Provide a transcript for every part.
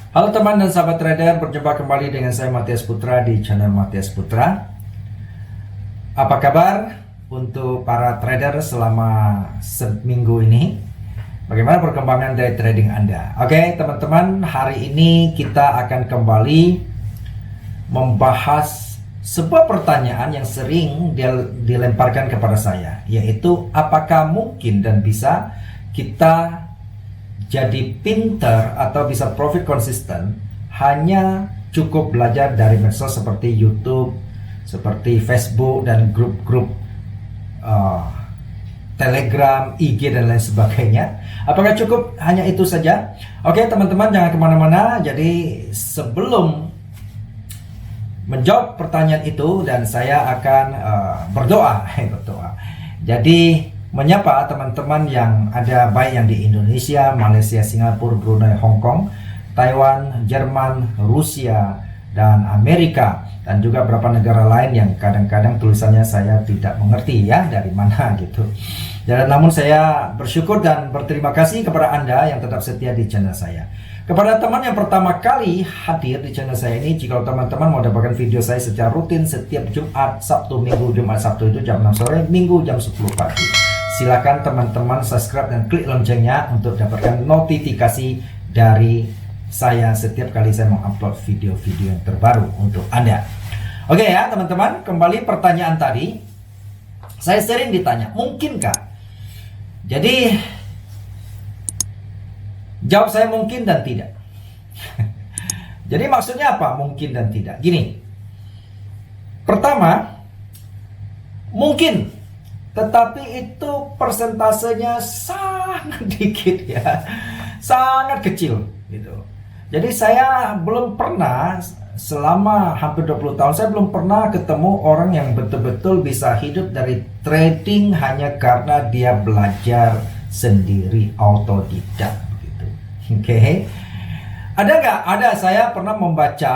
Halo teman dan sahabat trader, berjumpa kembali dengan saya Matias Putra di channel Matias Putra. Apa kabar untuk para trader selama seminggu ini? Bagaimana perkembangan dari trading Anda? Oke teman-teman, hari ini kita akan kembali membahas sebuah pertanyaan yang sering dilemparkan kepada saya, yaitu apakah mungkin dan bisa kita jadi pinter atau bisa profit konsisten hanya cukup belajar dari medsos seperti YouTube, seperti Facebook dan grup-grup Telegram, IG dan lain sebagainya. Apakah cukup hanya itu saja? Oke teman-teman, jangan kemana-mana. Jadi sebelum menjawab pertanyaan itu, dan saya akan berdoa. Jadi menyapa teman-teman yang ada baik yang di Indonesia, Malaysia, Singapura, Brunei, Hong Kong, Taiwan, Jerman, Rusia, dan Amerika, dan juga beberapa negara lain yang kadang-kadang tulisannya saya tidak mengerti ya dari mana gitu. Dan namun saya bersyukur dan berterima kasih kepada Anda yang tetap setia di channel saya. Kepada teman yang pertama kali hadir di channel saya ini, jika teman-teman mau dapatkan video saya secara rutin setiap Jumat, Sabtu, Minggu, Jumat, Sabtu itu jam 6 sore, Minggu jam 10 pagi. Silakan teman-teman subscribe dan klik loncengnya untuk dapatkan notifikasi dari saya setiap kali saya mengupload video-video yang terbaru untuk Anda. Oke ya teman-teman, kembali pertanyaan tadi. Saya sering ditanya, mungkinkah? Jadi jawab saya mungkin dan tidak. Jadi maksudnya apa mungkin dan tidak? Gini, pertama, mungkin, tetapi itu persentasenya sangat dikit ya, sangat kecil gitu. Jadi saya belum pernah, selama hampir 20 tahun saya belum pernah ketemu orang yang betul-betul bisa hidup dari trading hanya karena dia belajar sendiri, autodidak gitu. Oke. Ada nggak? Ada, saya pernah membaca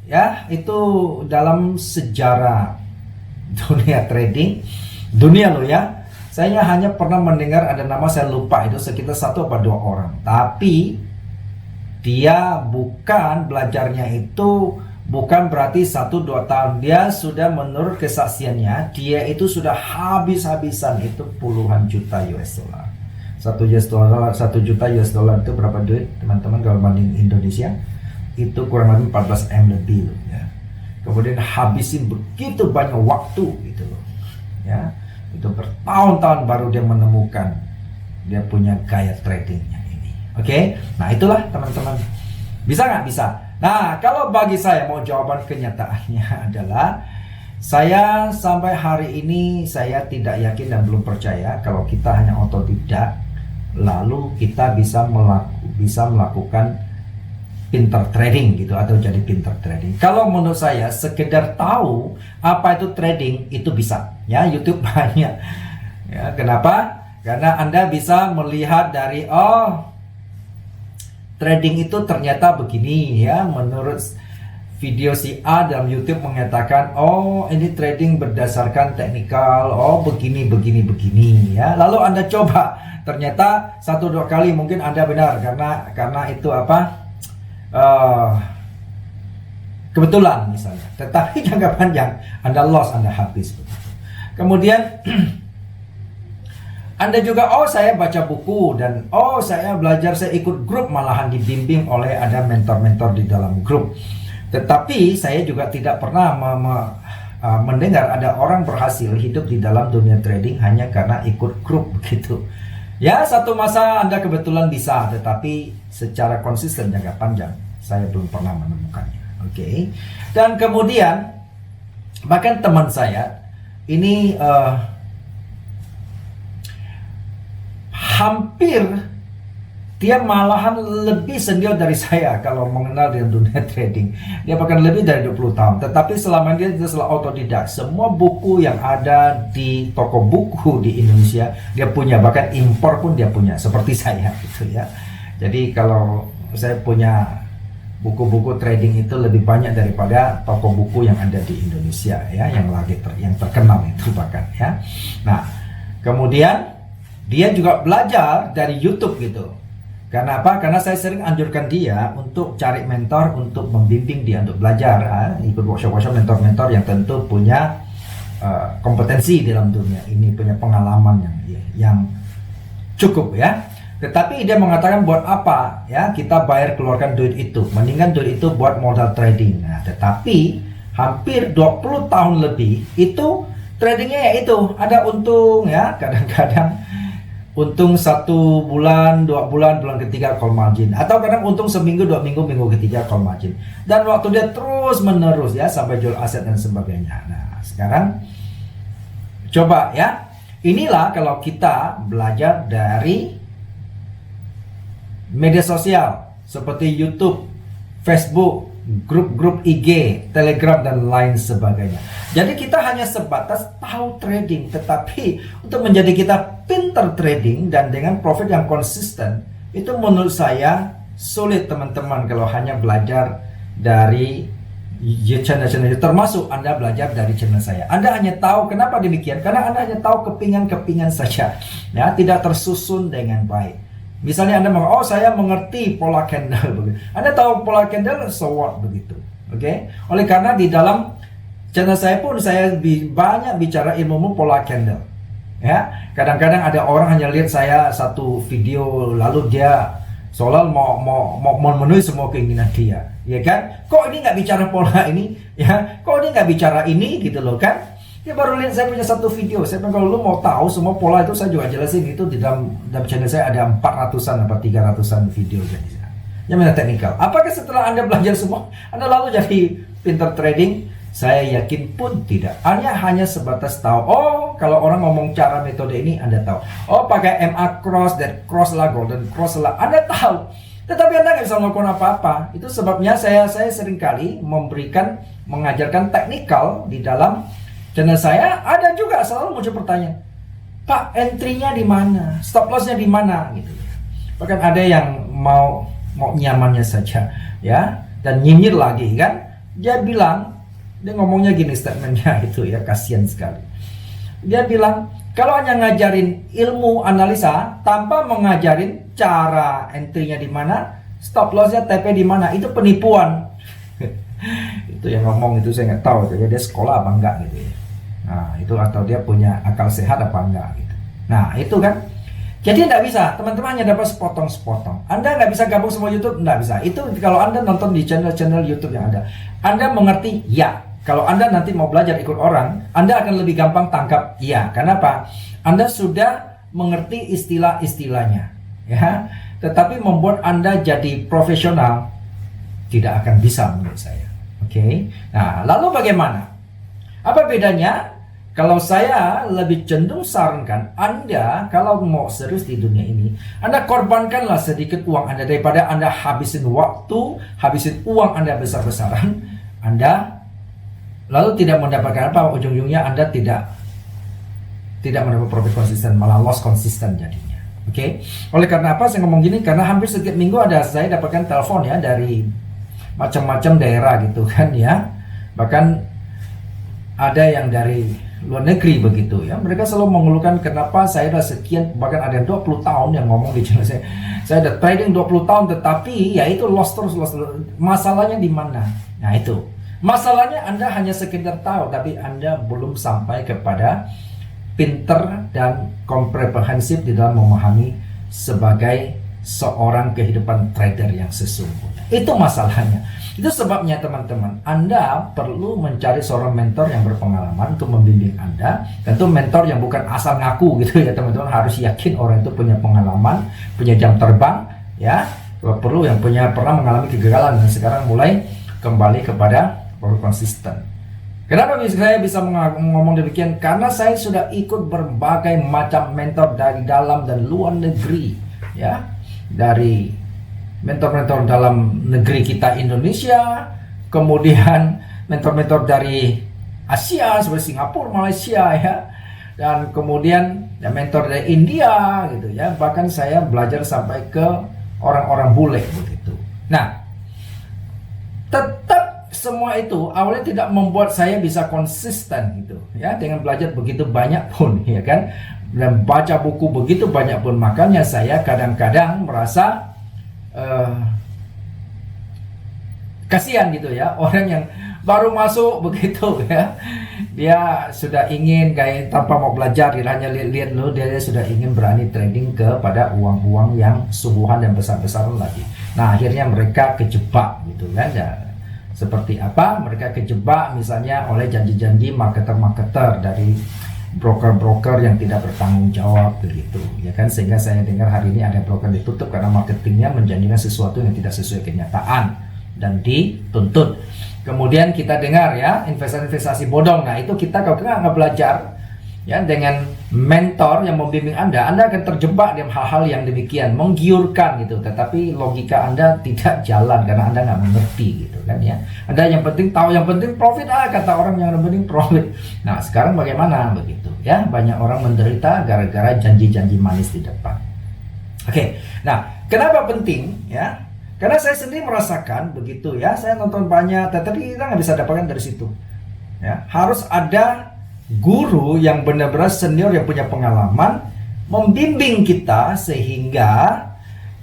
ya, itu dalam sejarah dunia trading, dunia loh ya. Saya hanya pernah mendengar ada nama, saya lupa itu sekitar 1 atau 2 orang. Tapi dia bukan belajarnya itu bukan berarti 1-2 tahun. Dia sudah, menurut kesaksiannya, dia itu sudah habis-habisan itu puluhan juta US dollar. 1 juta US dollar itu berapa duit teman-teman kalau banding Indonesia? Itu kurang lebih 14 M lebih loh ya. Kemudian habisin begitu banyak waktu gitu loh ya. Itu bertahun-tahun baru dia menemukan dia punya gaya tradingnya ini. Oke, nah itulah teman-teman. Bisa nggak? Bisa. Nah kalau bagi saya, mau jawaban kenyataannya adalah saya sampai hari ini saya tidak yakin dan belum percaya kalau kita hanya otodidak lalu kita bisa melakukan pinter trading gitu, atau jadi pinter trading. Kalau menurut saya sekedar tahu apa itu trading itu bisa ya. YouTube banyak ya. Kenapa? Karena Anda bisa melihat dari trading itu ternyata begini ya, menurut video si A dalam YouTube mengatakan ini trading berdasarkan teknikal, begini ya. Lalu Anda coba, ternyata 1-2 kali mungkin Anda benar karena itu apa, kebetulan misalnya, tetapi jangka panjang Anda loss, Anda habis. Kemudian Anda juga saya baca buku dan saya belajar, saya ikut grup, malahan dibimbing oleh ada mentor-mentor di dalam grup. Tetapi saya juga tidak pernah mendengar ada orang berhasil hidup di dalam dunia trading hanya karena ikut grup begitu. Ya, satu masa Anda kebetulan bisa, tetapi secara konsisten jangka panjang saya belum pernah menemukannya. Oke. Dan kemudian bahkan teman saya ini hampir dia malahan lebih senior dari saya kalau mengenal di dunia trading. Dia bahkan lebih dari 20 tahun. Tetapi selama dia selalu autodidak. Semua buku yang ada di toko buku di Indonesia dia punya, bahkan impor pun dia punya, seperti saya gitu ya. Jadi kalau saya punya buku-buku trading itu lebih banyak daripada toko buku yang ada di Indonesia ya, yang terkenal itu bahkan ya. Nah, kemudian dia juga belajar dari YouTube gitu. Karena apa? Karena saya sering anjurkan dia untuk cari mentor, untuk membimbing dia untuk belajar, ikut workshop-workshop mentor-mentor yang tentu punya kompetensi dalam dunia ini, punya pengalaman yang cukup ya. Tetapi dia mengatakan buat apa ya kita bayar keluarkan duit itu, mendingan duit itu buat modal trading. Nah, tetapi hampir 20 tahun lebih itu tradingnya ya itu ada untung ya, kadang-kadang untung 1 bulan, 2 bulan, bulan ketiga call margin, atau kadang untung seminggu, 2 minggu, minggu ketiga call margin, dan waktu dia terus menerus ya sampai jual aset dan sebagainya. Nah sekarang coba ya, inilah kalau kita belajar dari media sosial seperti YouTube, Facebook, grup-grup IG, Telegram dan lain sebagainya. Jadi kita hanya sebatas tahu trading, tetapi untuk menjadi kita pinter trading dan dengan profit yang konsisten, itu menurut saya sulit teman-teman kalau hanya belajar dari channel-channel itu, termasuk Anda belajar dari channel saya. Anda hanya tahu kenapa demikian, karena Anda hanya tahu kepingan-kepingan saja, ya, tidak tersusun dengan baik. Misalnya Anda oh saya mengerti pola candle begitu. Anda tahu pola candle, so what begitu. Oke? Oleh karena di dalam channel saya pun saya banyak bicara ilmu pola candle. Ya, kadang-kadang ada orang hanya lihat saya satu video lalu dia seolah mau memenuhi semua keinginan dia, ya kan? Kok ini nggak bicara pola ini, ya? Kok ini nggak bicara ini gitu loh kan? Dia baru lihat saya punya satu video. Saya bilang kalau lu mau tahu semua pola itu saya juga jelasin itu di dalam channel saya ada 400-an atau 300-an video jadi yang mana teknikal. Apakah setelah Anda belajar semua Anda lalu jadi pinter trading? Saya yakin pun tidak. Hanya sebatas tahu. Oh, kalau orang ngomong cara metode ini Anda tahu. Oh, pakai MA cross, that cross lah, golden cross lah. Anda tahu. Tetapi Anda nggak bisa melakukan apa-apa. Itu sebabnya saya seringkali mengajarkan teknikal di dalam channel saya. Ada juga selalu muncul pertanyaan, Pak, entry-nya di mana? Stop loss-nya di mana? Gitu. Bahkan ada yang mau nyamannya saja, ya, dan nyinyir lagi kan? Dia ngomongnya gini statementnya itu ya, kasihan sekali. Dia bilang kalau hanya ngajarin ilmu analisa tanpa mengajarin cara entry-nya di mana, stop loss-nya TP di mana, itu penipuan. Itu yang ngomong itu saya nggak tahu ya, dia sekolah apa enggak gitu ya. Nah itu atau dia punya akal sehat apa enggak gitu. Nah itu kan, jadi nggak bisa teman-teman hanya dapat sepotong-sepotong. Anda nggak bisa gabung semua YouTube, nggak bisa. Itu kalau Anda nonton di channel-channel YouTube yang ada, Anda mengerti ya. Kalau Anda nanti mau belajar ikut orang, Anda akan lebih gampang tangkap ya. Kenapa? Anda sudah mengerti istilah-istilahnya ya. Tetapi membuat Anda jadi profesional tidak akan bisa menurut saya. Oke. Nah lalu bagaimana? Apa bedanya? Kalau saya lebih cenderung sarankan Anda kalau mau serius di dunia ini, Anda korbankanlah sedikit uang Anda daripada Anda habisin waktu, habisin uang Anda besar-besaran, Anda lalu tidak mendapatkan apa, ujung-ujungnya Anda tidak mendapat profit konsisten, malah loss konsisten jadinya. Oke? Oleh karena apa saya ngomong gini? Karena hampir setiap minggu saya dapatkan telepon ya dari macam-macam daerah gitu kan ya. Bahkan ada yang dari luar negeri begitu ya, mereka selalu mengeluhkan kenapa saya udah sekian, bahkan ada yang 20 tahun yang ngomong di channel saya udah trading 20 tahun tetapi ya itu loss terus. Masalahnya di mana? Nah itu masalahnya, Anda hanya sekedar tahu tapi Anda belum sampai kepada pinter dan komprehensif di dalam memahami sebagai seorang kehidupan trader yang sesungguhnya. Itu masalahnya. Itu sebabnya teman-teman, Anda perlu mencari seorang mentor yang berpengalaman untuk membimbing Anda. Tentu mentor yang bukan asal ngaku gitu ya teman-teman, harus yakin orang itu punya pengalaman, punya jam terbang ya. Kalau perlu yang pernah mengalami kegagalan dan sekarang mulai kembali kepada konsisten. Kenapa saya bisa ngomong demikian? Karena saya sudah ikut berbagai macam mentor dari dalam dan luar negeri ya. Dari mentor-mentor dalam negeri kita Indonesia, kemudian mentor-mentor dari Asia seperti Singapura, Malaysia ya, dan kemudian ya, mentor dari India gitu ya. Bahkan saya belajar sampai ke orang-orang bule begitu. Nah, tetap semua itu awalnya tidak membuat saya bisa konsisten gitu ya, dengan belajar begitu banyak pun ya kan, dan baca buku begitu banyak pun. Makanya saya kadang-kadang merasa kasihan gitu ya, orang yang baru masuk begitu ya, dia sudah ingin kayak tanpa mau belajar, dia hanya lihat-lihat dulu, dia sudah ingin berani trading kepada uang-uang yang sungguhan dan besar-besaran lagi. Nah akhirnya mereka kejebak gitu kan ya. Seperti apa? Mereka kejebak misalnya oleh janji-janji marketer-marketer dari broker-broker yang tidak bertanggung jawab begitu ya kan, sehingga saya dengar hari ini ada broker ditutup karena marketingnya menjanjikan sesuatu yang tidak sesuai kenyataan dan dituntut. Kemudian kita dengar ya investasi bodong. Nah itu kita kalau nggak belajar ya dengan mentor yang membimbing Anda akan terjebak dalam hal-hal yang demikian menggiurkan gitu, tetapi logika Anda tidak jalan karena Anda nggak mengerti gitu kan ya. Anda yang penting tahu, yang penting profit, kata orang yang penting profit. Nah sekarang bagaimana begitu ya, banyak orang menderita gara-gara janji-janji manis di depan. Oke, nah kenapa penting ya? Karena saya sendiri merasakan begitu ya, saya nonton banyak, tetapi kita nggak bisa dapatkan dari situ. Ya, harus ada guru yang benar-benar senior yang punya pengalaman membimbing kita sehingga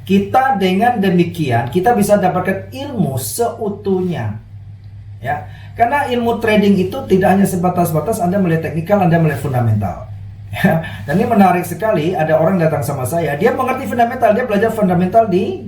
kita dengan demikian kita bisa dapatkan ilmu seutuhnya. Ya, karena ilmu trading itu tidak hanya sebatas-batas Anda melihat teknikal, Anda melihat fundamental. Ya, dan ini menarik sekali, ada orang datang sama saya, dia mengerti fundamental, dia belajar fundamental di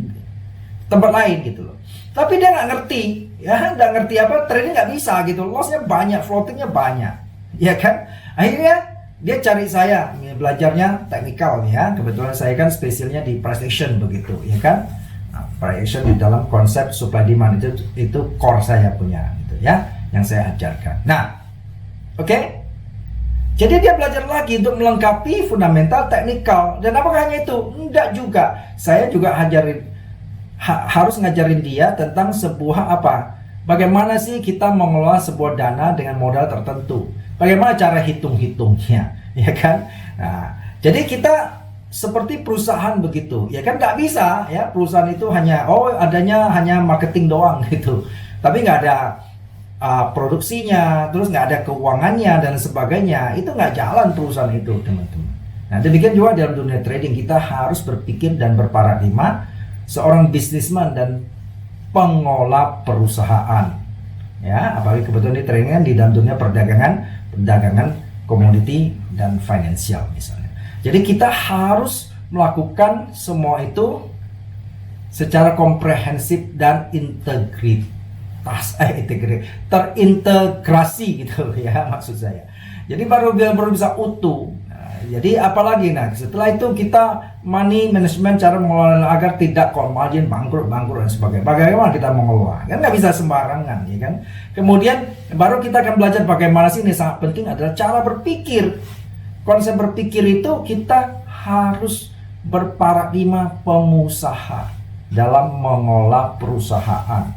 tempat lain gitu loh, tapi dia nggak ngerti ya, nggak ngerti apa trading, nggak bisa gitu, lossnya banyak, floatingnya banyak ya kan. Akhirnya dia cari saya, belajarnya teknikal ya, kebetulan saya kan spesialnya di price action begitu ya kan. Nah, price action di dalam konsep supply demand itu core saya punya gitu ya, yang saya ajarkan. Nah oke, jadi dia belajar lagi untuk melengkapi fundamental teknikal. Dan apakah hanya itu? Enggak juga, saya juga harus ngajarin dia tentang sebuah apa, bagaimana sih kita mengelola sebuah dana dengan modal tertentu, bagaimana cara hitung-hitungnya ya kan. Nah jadi kita seperti perusahaan begitu ya kan, nggak bisa ya perusahaan itu hanya adanya hanya marketing doang gitu, tapi nggak ada produksinya, terus nggak ada keuangannya dan sebagainya, itu nggak jalan perusahaan itu teman-teman. Nah demikian juga dalam dunia trading, kita harus berpikir dan berparadigma seorang bisnisman dan pengolah perusahaan ya, apalagi kebetulan ini trading di dalam dunia perdagangan komoditi dan finansial misalnya. Jadi kita harus melakukan semua itu secara komprehensif dan terintegrasi gitu ya maksud saya. Jadi baru bisa utuh. Jadi apalagi setelah itu kita money management, cara mengelola agar tidak margin bangkrut dan sebagainya. Bagaimana kita mengelola? Kan nggak bisa sembarangan ya kan. Kemudian baru kita akan belajar bagaimana sih, ini sangat penting adalah cara berpikir. Konsep berpikir itu kita harus berparadigma pengusaha dalam mengolah perusahaan.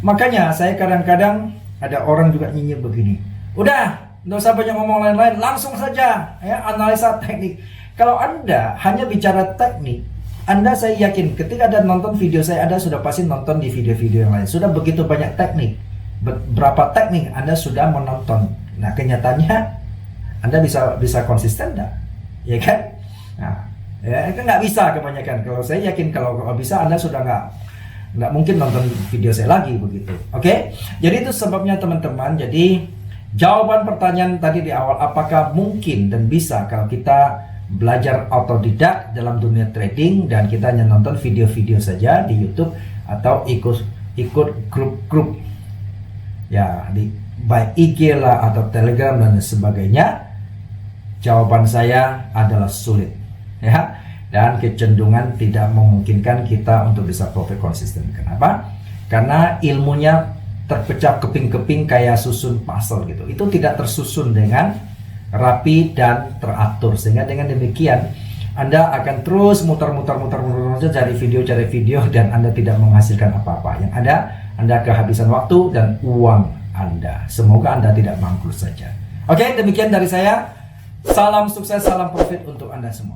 Makanya saya kadang-kadang ada orang juga nyinyir begini. Udah, nggak usah banyak ngomong lain-lain, langsung saja ya analisa teknik. Kalau Anda hanya bicara teknik, saya yakin ketika Anda nonton video saya, Anda sudah pasti nonton di video-video yang lain. Sudah begitu banyak teknik, berapa teknik Anda sudah menonton. Nah kenyataannya Anda bisa konsisten enggak? Ya kan? Nah, ya kan nggak bisa kebanyakan. Kalau saya yakin kalau bisa Anda sudah nggak mungkin nonton video saya lagi begitu. Oke? Jadi itu sebabnya teman-teman. Jadi jawaban pertanyaan tadi di awal, apakah mungkin dan bisa kalau kita belajar otodidak dalam dunia trading dan kita hanya nonton video-video saja di YouTube atau ikut grup-grup ya di baik IG lah atau Telegram dan sebagainya? Jawaban saya adalah sulit ya, dan kecenderungan tidak memungkinkan kita untuk bisa profit konsisten. Kenapa? Karena ilmunya terpecah keping-keping kayak susun puzzle gitu. Itu tidak tersusun dengan rapi dan teratur, sehingga dengan demikian Anda akan terus muter-muter cari video dan Anda tidak menghasilkan apa-apa. Yang ada Anda kehabisan waktu dan uang Anda. Semoga Anda tidak bangkrut saja. Oke, demikian dari saya. Salam sukses, salam profit untuk Anda semua.